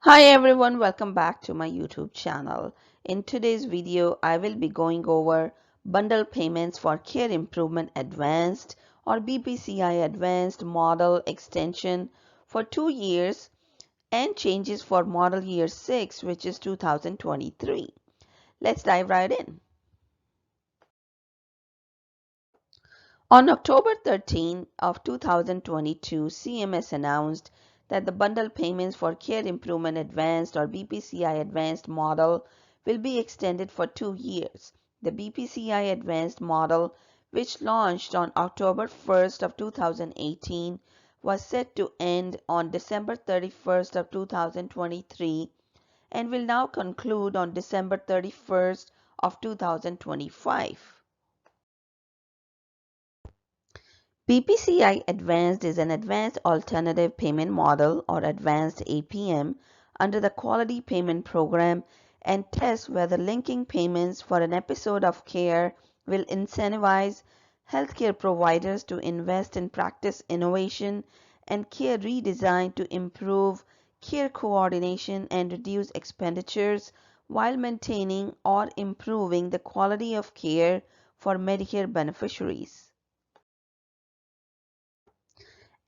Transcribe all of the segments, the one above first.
Hi everyone, welcome back to my YouTube channel. In today's video, I will be going over bundle payments for Care Improvement Advanced or BPCI Advanced Model extension for 2 years and changes for model year 6, which is 2023. Let's dive right in. On October 13 of 2022, CMS announced that the bundle payments for Care Improvement Advanced or BPCI Advanced model will be extended for 2 years. The BPCI Advanced model, which launched on October 1st of 2018, was set to end on December 31st of 2023 and will now conclude on December 31st of 2025. BPCI Advanced is an Advanced Alternative Payment Model or Advanced APM under the Quality Payment Program and tests whether linking payments for an episode of care will incentivize healthcare providers to invest in practice innovation and care redesign to improve care coordination and reduce expenditures while maintaining or improving the quality of care for Medicare beneficiaries.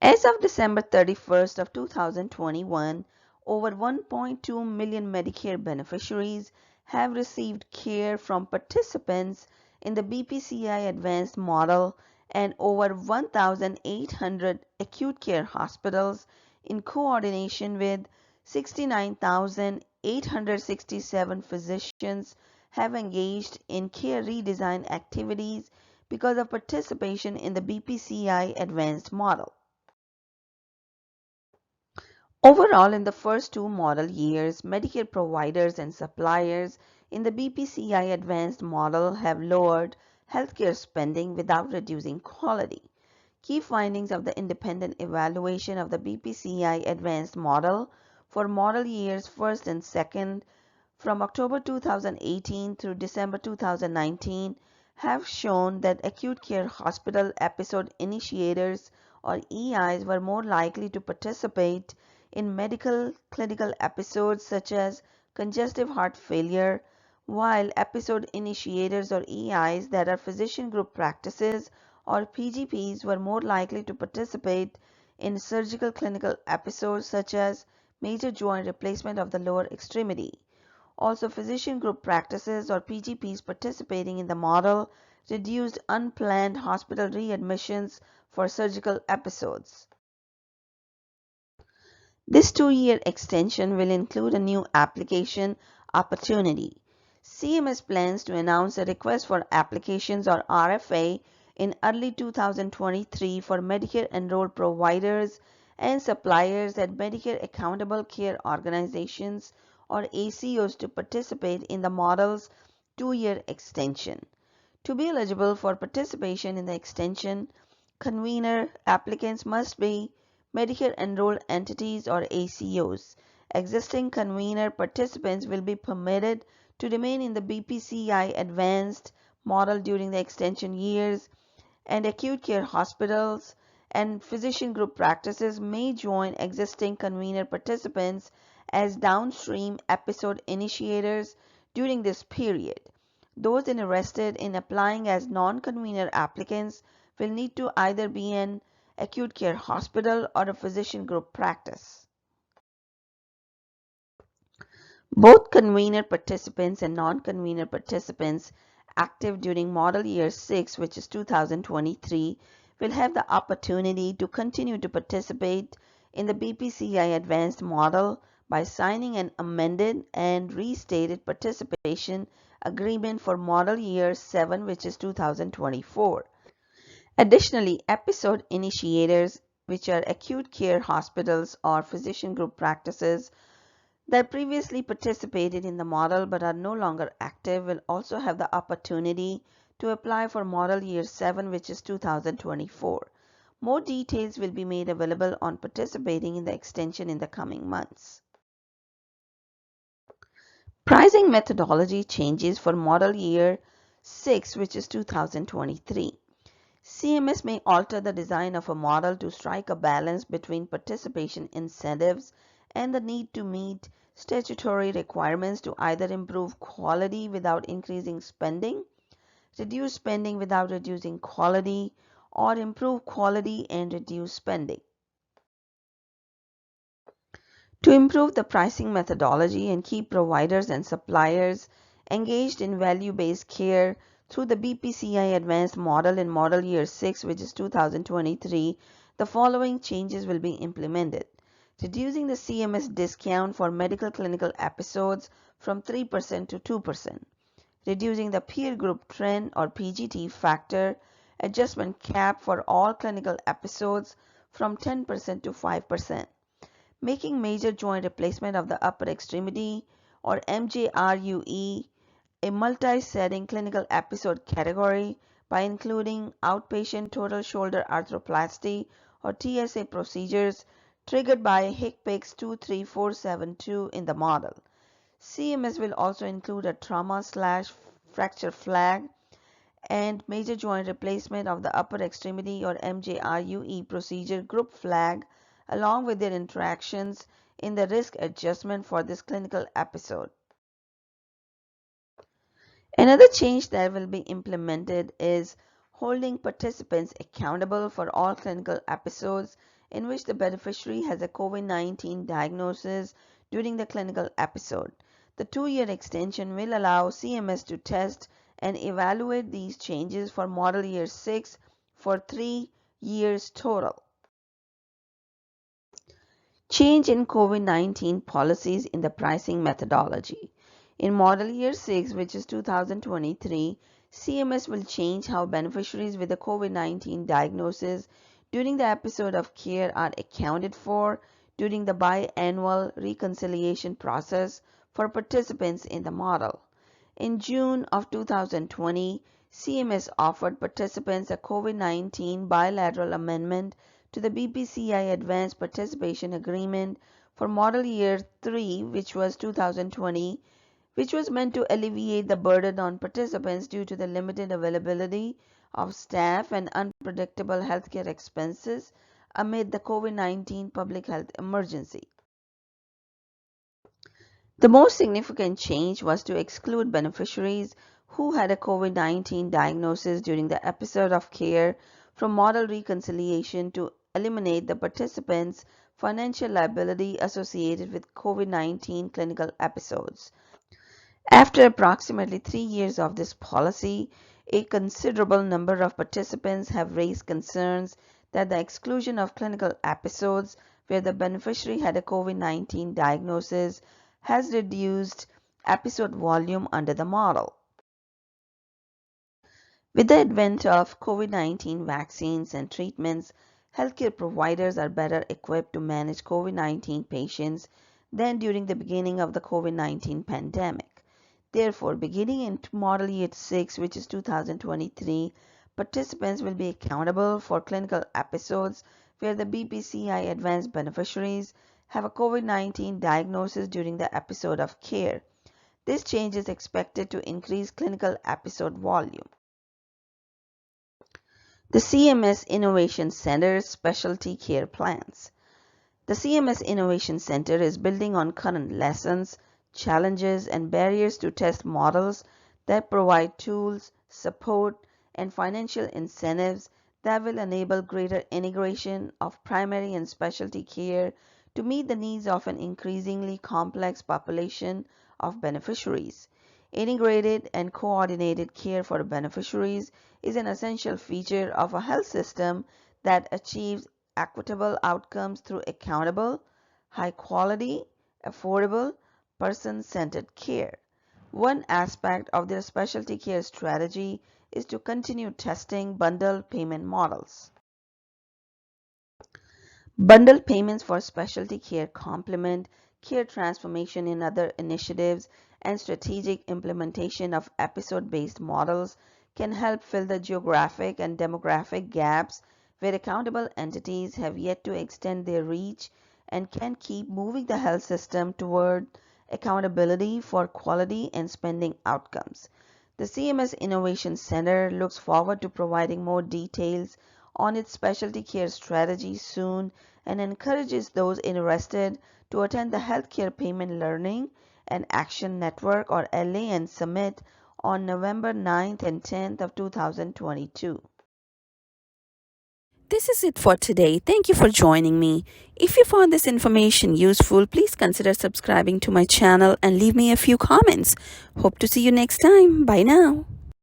As of December 31st of 2021, over 1.2 million Medicare beneficiaries have received care from participants in the BPCI Advanced Model and over 1,800 acute care hospitals in coordination with 69,867 physicians have engaged in care redesign activities because of participation in the BPCI Advanced Model. Overall, in the first 2 model years, Medicare providers and suppliers in the BPCI Advanced Model have lowered healthcare spending without reducing quality. Key findings of the independent evaluation of the BPCI Advanced Model for model years 1st and 2nd from October 2018 through December 2019 have shown that acute care hospital episode initiators or EIs were more likely to participate in medical clinical episodes such as congestive heart failure, while episode initiators or EIs that are physician group practices or PGPs were more likely to participate in surgical clinical episodes such as major joint replacement of the lower extremity. Also, physician group practices or PGPs participating in the model reduced unplanned hospital readmissions for surgical episodes. This 2-year extension will include a new application opportunity. CMS plans to announce a request for applications or RFA in early 2023 for Medicare enrolled providers and suppliers at Medicare Accountable Care Organizations or ACOs to participate in the model's 2-year extension. To be eligible for participation in the extension, convener applicants must be Medicare enrolled entities or ACOs. Existing convener participants will be permitted to remain in the BPCI Advanced Model during the extension years, and acute care hospitals and physician group practices may join existing convener participants as downstream episode initiators during this period. Those interested in applying as non-convener applicants will need to either be an acute care hospital or a physician group practice. Both convener participants and non-convener participants active during model year 6, which is 2023, will have the opportunity to continue to participate in the BPCI Advanced Model by signing an amended and restated participation agreement for model year 7, which is 2024. Additionally, episode initiators, which are acute care hospitals or physician group practices that previously participated in the model but are no longer active, will also have the opportunity to apply for model year 7, which is 2024. More details will be made available on participating in the extension in the coming months. Pricing methodology changes for model year 6, which is 2023. CMS may alter the design of a model to strike a balance between participation incentives and the need to meet statutory requirements to either improve quality without increasing spending, reduce spending without reducing quality, or improve quality and reduce spending. To improve the pricing methodology and keep providers and suppliers engaged in value-based care through the BPCI Advanced Model in Model Year 6, which is 2023, the following changes will be implemented. Reducing the CMS discount for medical clinical episodes from 3% to 2%. Reducing the peer group trend or PGT factor adjustment cap for all clinical episodes from 10% to 5%. Making major joint replacement of the upper extremity or MJRUE a multi-setting clinical episode category by including outpatient total shoulder arthroplasty or TSA procedures triggered by HCPCS 23472 in the model. CMS will also include a trauma/fracture flag and major joint replacement of the upper extremity or MJRUE procedure group flag along with their interactions in the risk adjustment for this clinical episode. Another change that will be implemented is holding participants accountable for all clinical episodes in which the beneficiary has a COVID-19 diagnosis during the clinical episode. The 2-year extension will allow CMS to test and evaluate these changes for Model Year 6 for 3 years total. Change in COVID-19 policies in the pricing methodology. In Model Year 6, which is 2023, CMS will change how beneficiaries with a COVID-19 diagnosis during the episode of care are accounted for during the biannual reconciliation process for participants in the model. In June of 2020, CMS offered participants a COVID-19 bilateral amendment to the BPCI Advanced Participation Agreement for Model Year 3, which was 2020, which was meant to alleviate the burden on participants due to the limited availability of staff and unpredictable healthcare expenses amid the COVID-19 public health emergency. The most significant change was to exclude beneficiaries who had a COVID-19 diagnosis during the episode of care from model reconciliation to eliminate the participants' financial liability associated with COVID-19 clinical episodes. After approximately 3 years of this policy, a considerable number of participants have raised concerns that the exclusion of clinical episodes where the beneficiary had a COVID-19 diagnosis has reduced episode volume under the model. With the advent of COVID-19 vaccines and treatments, healthcare providers are better equipped to manage COVID-19 patients than during the beginning of the COVID-19 pandemic. Therefore, beginning in Model Year 6, which is 2023, participants will be accountable for clinical episodes where the BPCI Advanced beneficiaries have a COVID-19 diagnosis during the episode of care. This change is expected to increase clinical episode volume. The CMS Innovation Center Specialty Care Plans. The CMS Innovation Center is building on current lessons, challenges, and barriers to test models that provide tools, support, and financial incentives that will enable greater integration of primary and specialty care to meet the needs of an increasingly complex population of beneficiaries. Integrated and coordinated care for beneficiaries is an essential feature of a health system that achieves equitable outcomes through accountable, high quality, affordable, person-centered care. One aspect of their specialty care strategy is to continue testing bundled payment models. Bundled payments for specialty care complement care transformation in other initiatives, and strategic implementation of episode-based models can help fill the geographic and demographic gaps where accountable entities have yet to extend their reach and can keep moving the health system toward accountability for quality and spending outcomes. The CMS Innovation Center looks forward to providing more details on its specialty care strategy soon and encourages those interested to attend the Healthcare Payment Learning and Action Network or LAN Summit on November 9th and 10th of 2022. This is it for today. Thank you for joining me. If you found this information useful, please consider subscribing to my channel and leave me a few comments. Hope to see you next time. Bye now.